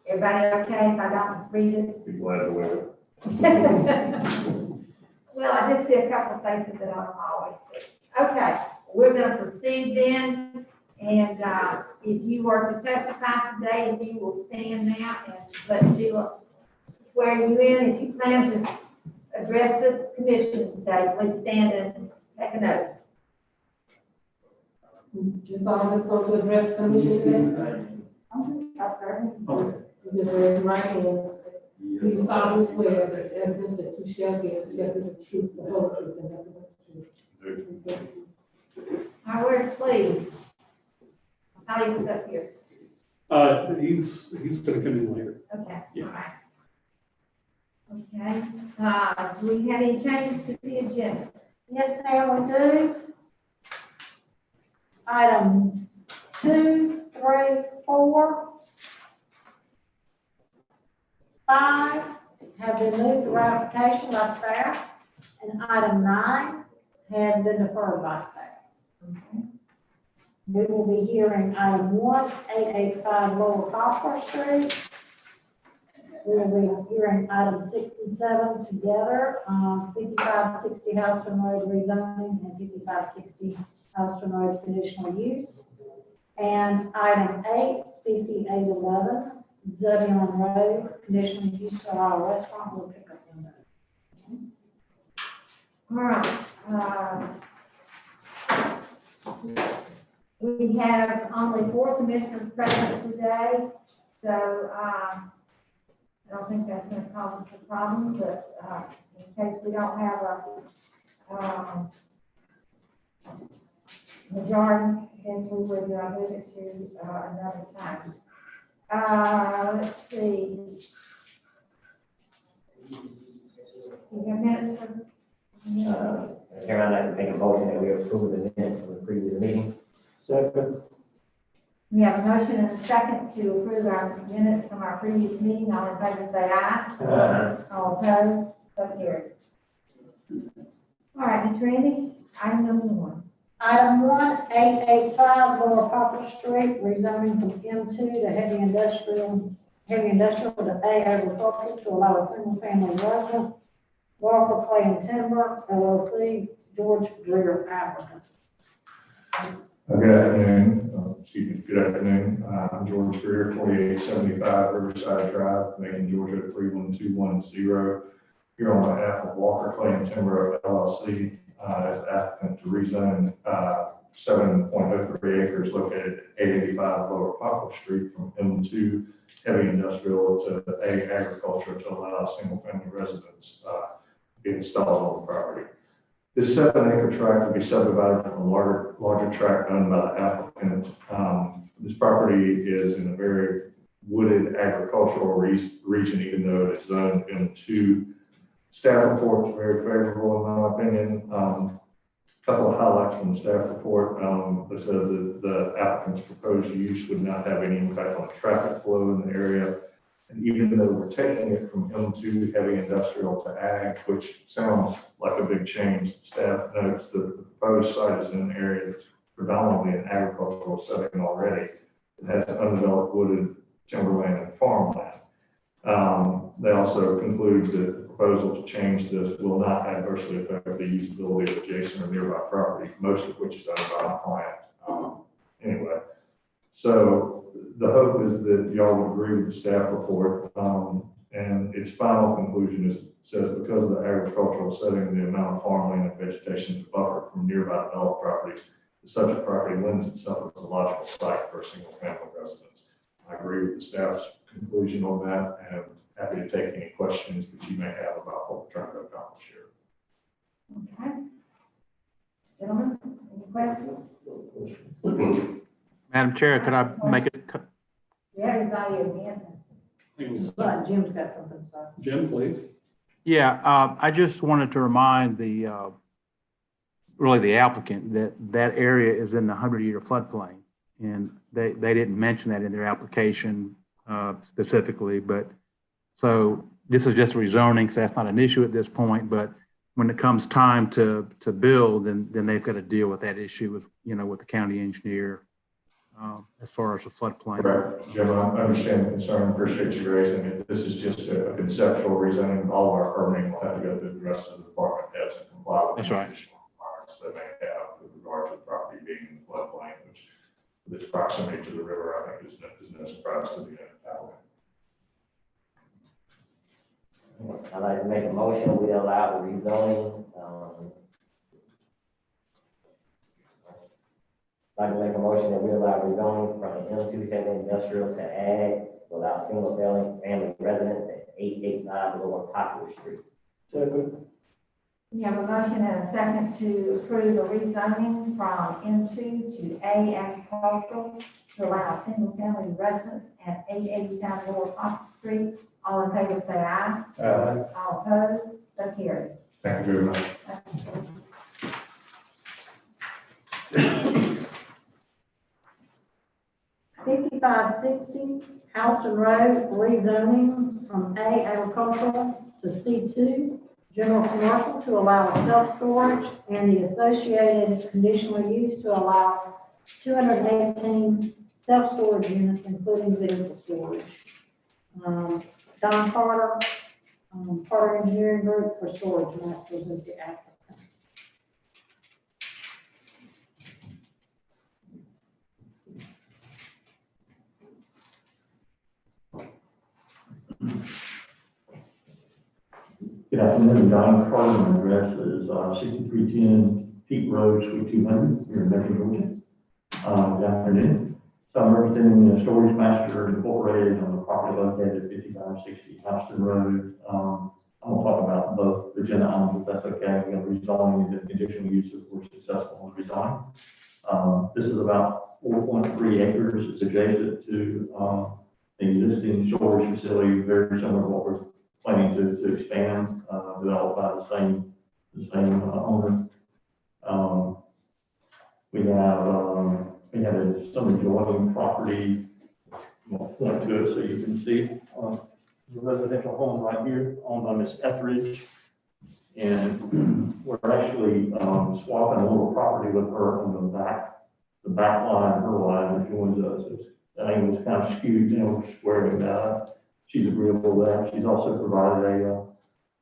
Everybody okay if I don't read it? Be glad to wait. Well, I just see a couple of faces that I don't always see. Okay, we're going to proceed then. And if you were to testify today, if you will stand now and let Sheila swear you in. If you plan to address the commission today, please stand and take an oath. Ms. Oliver's going to address the commission today. Okay. Just raise your right hand. Do you solemnly swear that the evidence that you shall give shall be the truth, the whole truth, and nothing but the truth? Now, where's Cleve? I thought he was up here. He's going to come in later. Okay, Yeah. all right. Okay, do we have any changes to the agenda? Yes, ma'am, we do. Item 2, 3, 4, 5 have been moved to ratification by staff, and item 9 has been deferred by staff. Okay. We will be hearing item 1, 885 Lower Poplar Street. We will be hearing item 6 and 7 together, 5560 Houston Road rezoning and 5560 Houston Road conditional use. And item 8, 5811 Zebulon Road conditional use to allow a restaurant will pick up All right. We have only 4 commissioners present today, so I don't think that's going to cause us a problem, but in case we don't have a majority, then we would move it to another time. Let's see. You have minutes for? Chairman, I'd like to make a motion that we approve the minutes from the previous meeting. Second. We have a motion and a second to approve our minutes from our previous meeting. All in favor say aye. All opposed, so carried. All right, Ms. Randy, item number 1. Item 1, 885 Lower Poplar Street, rezoning from M2 to heavy industrial to A agricultural to allow a single family residence Walker Clay and Timber LLC, George Greer applicant. Good afternoon, good afternoon. I'm George Greer, 2875 Riverside Drive, Macon, Georgia, 31210. Here on behalf of Walker Clay and Timber LLC, as the applicant to rezone 7.03 acres located at 885 Lower Poplar Street from M2 heavy industrial to A agriculture to allow single-family residents to be installed on the property. This 7-acre tract will be subdivided from a larger tract owned by the applicant. This property is in a very wooded agricultural region, even though it is zoned M2. Staff report is very favorable in my opinion. A couple of highlights from the staff report. They said that the applicant's proposed use would not have any impact on traffic flow in the area. And even though we're taking it from M2 heavy industrial to ag, which sounds like a big change, staff notes that the proposed site is in an area that's predominantly an agricultural setting already. It has undeveloped wooded timberland and farmland. They also conclude that the proposal to change this will not adversely affect the usability of adjacent or nearby property, most of which is owned by a client anyway. So the hope is that y'all would agree with the staff report, and its final conclusion says because of the agricultural setting, the amount of farmland and vegetation is buffered from nearby developed properties, such a property lends itself as a logical site for a single family residence. I agree with the staff's conclusion on that, and I'm happy to take any questions that you may have about what we're trying to accomplish here. Okay. Gentlemen, any questions? Madam Chair, could I make it? Yeah, everybody again. But Jim's got something to say. Jim, please. Yeah, I just wanted to remind really the applicant that area is in the 100-year floodplain. And they didn't mention that in their application specifically, but so this is just rezoning, so that's not an issue at this point, but when it comes time to build, then they've got to deal with that issue with, with the county engineer as far as the floodplain. Right, Jim, I understand the concern, appreciate you raising it. This is just a conceptual rezoning. All of our permitting will have to go through the rest of the department heads and comply with That's the right. additional requirements that they have with regard to the property being in the floodplain, which with its proximity to the river, I think is no surprise to the applicant. I'd like to make a motion, we allow the rezoning, I'd like to make a motion that we allow rezoning from M2 heavy industrial to ag without single family residence at 885 Lower Poplar Street. We have a motion and a second to approve the rezoning from M2 to A agricultural to allow single-family residents at 885 Lower Poplar Street. All in favor, say aye. Aye. All opposed, so carried. Thank you very much. 5560 Houston Road, rezoning from A agricultural to C2, general commercial to allow self-storage and the associated conditional use to allow 218 self-storage units, including vehicle storage. Don Carter, Carter Engineering Group for Storage Masters is the applicant. Good afternoon, Don Carter, my address is 6310 Peak Road, Suite 200, here in Macon, Georgia. Good afternoon. So I'm representing the Storage Master Incorporated on the property located at 5560 Houston Road. I'm going to talk about both agenda items, if that's okay. We have rezoning and conditional uses were successful in rezoning. This is about 4.3 acres. It's adjacent to the existing storage facility, very similar to what we're planning to expand, developed by the same owner. We have some adjoining property. I'll point to it so you can see. The residential home right here owned by Miss Etheridge. And we're actually swapping a little property with her on the back line, her line, which joins us. That angle was kind of skewed, we're squaring that up. She's agreeable to that. She's also provided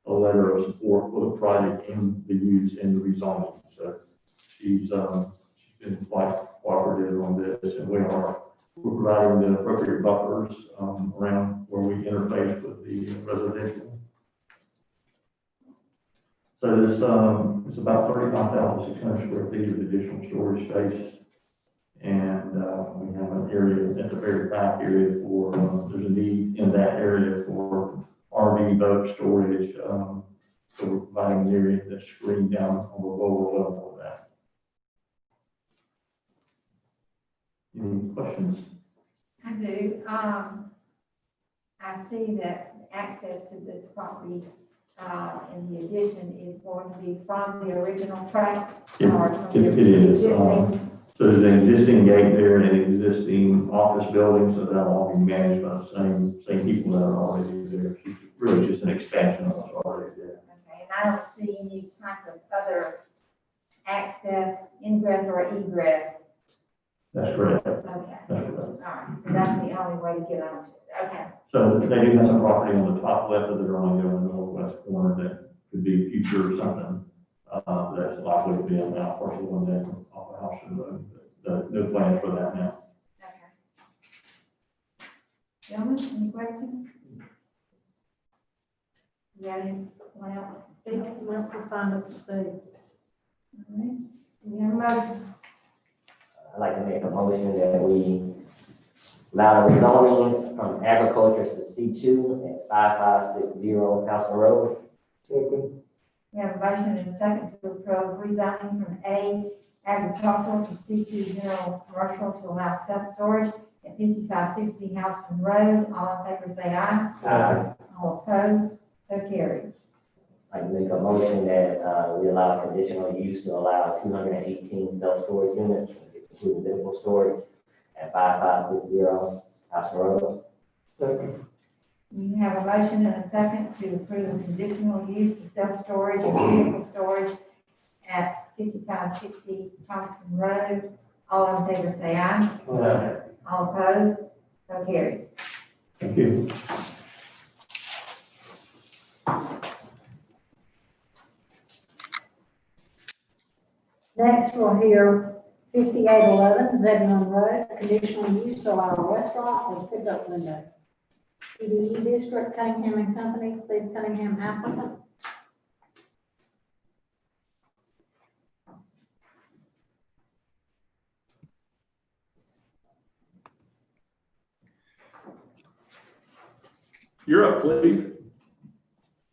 a letter of support for the project and the use and the rezoning. So she's been quite cooperative on this, and we're providing the appropriate buffers around where we interface with the residential. So this, it's about 35,600 square feet of additional storage space. And we have an area at the very back area for, there's a need in that area for RV boat storage. So we're providing an area that's screened down on the lower level of that. Any questions? I do. I see that access to this property, in the addition is going to be from the original track. It is. So there's an existing gate there and an existing office building, so that'll all be managed by the same people that are already there. It's really just an expansion of what's already there. Okay, and I don't see any type of other access, ingress or egress. That's correct. Okay. That's correct. All right, so that's the only way to get on it. Okay. So they do have some property on the top left of the drawing there in the northwest corner that could be future or something. That's likely to be on that parcel one day off the house and no plans for that now. Okay. Gentlemen, any questions? Yeah, anyone else? Let's just find up to speed. All right. Do we have a motion? I'd like to make a motion that we allow the rezoning from agriculture to C2 at 5560 House Road. We have a motion and a second to approve rezoning from A agricultural to C2 general commercial to allow self-storage at 5560 Houston Road. All in favor say aye. Aye. All opposed, so carried. I'd like to make a motion that we allow conditional use to allow 218 self-storage units, including vehicle storage, at 5560 House Road. Second. We have a motion and a second to approve the conditional use of self-storage and vehicle storage at 5560 Houston Road. All in favor say aye. Aye. All opposed, so carried. Thank you. Next, we'll hear 5811 Zebulon Road, conditional use to allow a restaurant with pickup window. PDE District, Cunningham and Company, Steve Cunningham applicant. You're up, Cleve.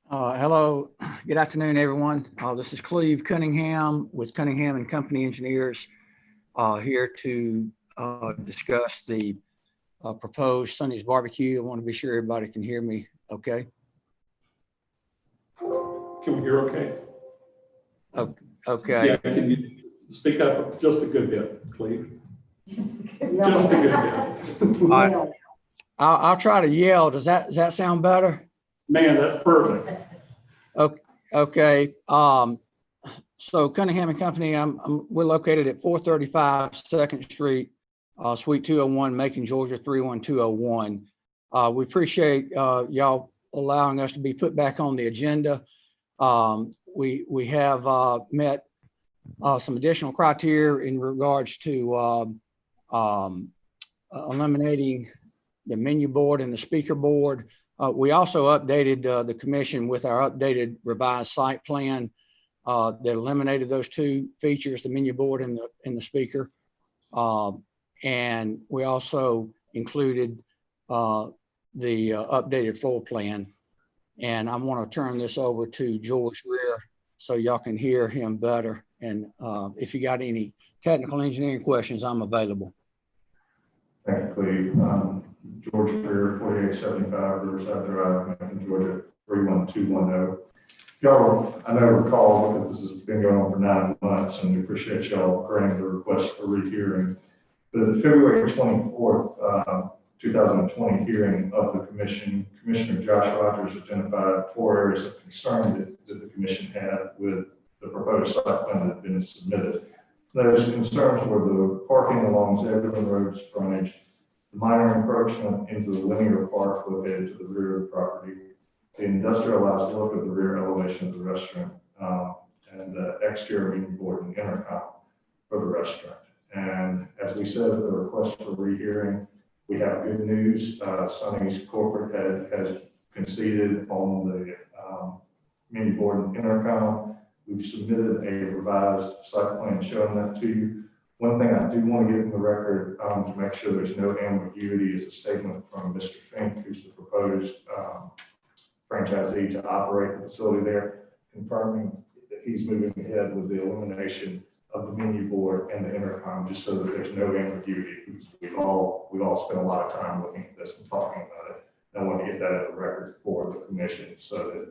Hello, good afternoon, everyone. This is Cleve Cunningham with Cunningham and Company Engineers, here to discuss the proposed Sunny's Barbecue. I want to be sure everybody can hear me okay. Can we hear okay? Okay. Yeah, can you speak up just a good bit, Cleve? Just a good bit. I'll try to yell. Does that sound better? Man, that's perfect. Okay. So Cunningham and Company, we're located at 435 2nd Street, Suite 201, Macon, Georgia 31201. We appreciate y'all allowing us to be put back on the agenda. We have met some additional criteria in regards to eliminating the menu board and the speaker board. We also updated the commission with our updated revised site plan that eliminated those two features, the menu board and the speaker. And we also included the updated floor plan. And I want to turn this over to George Rear so y'all can hear him better. And if you got any technical engineering questions, I'm available. Thank you, Cleve. George Greer, 4875 Riverside Drive, Macon, Georgia 31210. Y'all, I know recall because this has been going on for 9 months, and we appreciate y'all granting the request for rehearing. But at the February 24th, 2020 hearing of the commission, Commissioner Josh Rogers identified 4 areas of concern that the commission had with the proposed site plan that had been submitted. Those concerns were the parking along Zebulon Road's frontage, the minor encroachment into the linear park located to the rear of the property, The industrialized look of the rear elevation of the restaurant, and the exterior menu board and intercom for the restaurant. And as we said, the request for rehearing, we have good news. Sonny's corporate head has conceded on the menu board and intercom. We've submitted a revised site plan showing that to you. One thing I do want to get in the record to make sure there's no ambiguity is a statement from Mr. Fink, who's the proposed franchisee to operate the facility there, confirming that he's moving ahead with the elimination of the menu board and the intercom, just so that there's no ambiguity, because we've all spent a lot of time looking at this and talking about it. I want to get that in the record for the commission, so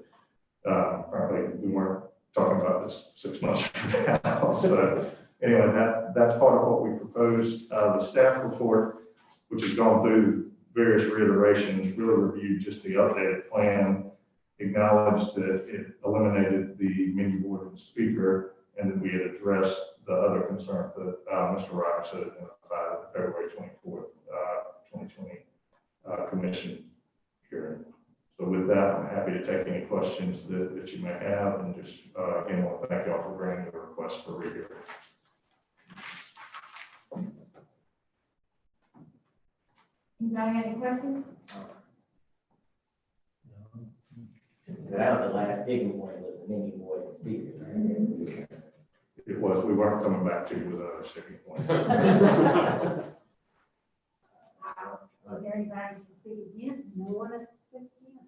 that frankly, we weren't talking about this 6 months from now. So anyway, that's part of what we proposed. The staff report, which has gone through various reiterations, really reviewed just the updated plan, acknowledged that it eliminated the menu board and speaker, and that we had addressed the other concerns that Mr. Roberts had identified at the February 24th, 2020 commission hearing. So with that, I'm happy to take any questions that you may have, and just again, want to thank you all for granting the request for rehearing. Anybody got any questions? That was the last big one, was the menu board and speakers, right? It was, we weren't coming back to you with a sticking point. Is there anybody to speak again? No one to speak again.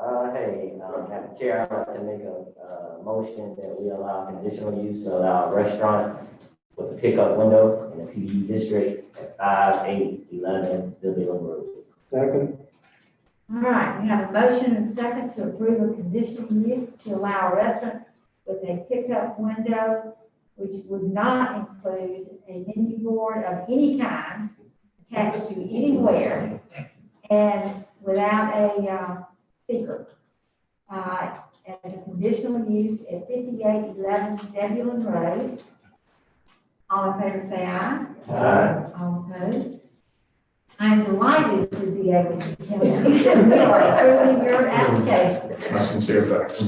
All right. Madam Chair, I'd like to make a motion that we allow conditional use to allow a restaurant with a pickup window in the PDU district at 5811 Zebulon Road. Second. All right, we have a motion and a second to approve a conditional use to allow a restaurant with a pickup window, which would not include a menu board of any kind attached to anywhere, and without a speaker. As a conditional use at 5811 Zebulon Road. All in favor say aye. Aye. All opposed? I'm delighted to be able to tell you that we are approving your application. My sincere thanks.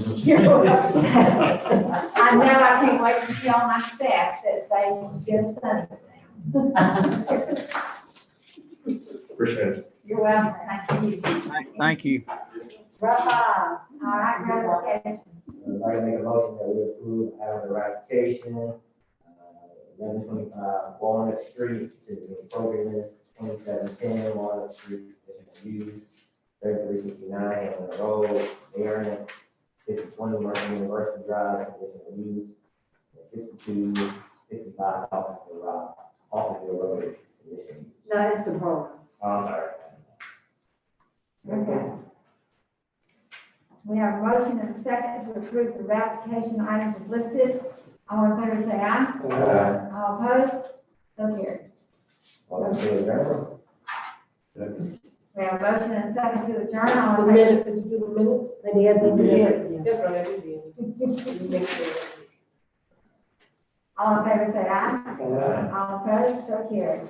I know I can't wait to see all my staff that they give Sunny. Appreciate it. You're welcome. Thank you. Thank you. All right, ratification. I'd like to make a motion that we approve out of the ratification, 1125 Walnut Street to the appropriateness, 2710 Walnut Street, conditional use, 3369 Hamlin Road, variant, 5020 Mercer University Drive, conditional use, 6265 Hoffmanville Road, conditional use. No, it's the program. Oh, I'm sorry. Okay. We have a motion and a second to approve the ratification items as listed. All in favor say aye. Aye. All opposed? So carried. All in favor? We have a motion and a second to adjourn. The All in favor? minutes, did you do the minutes? They did. That's right, we did. Make sure. All in favor say aye. Aye. All opposed? So carried.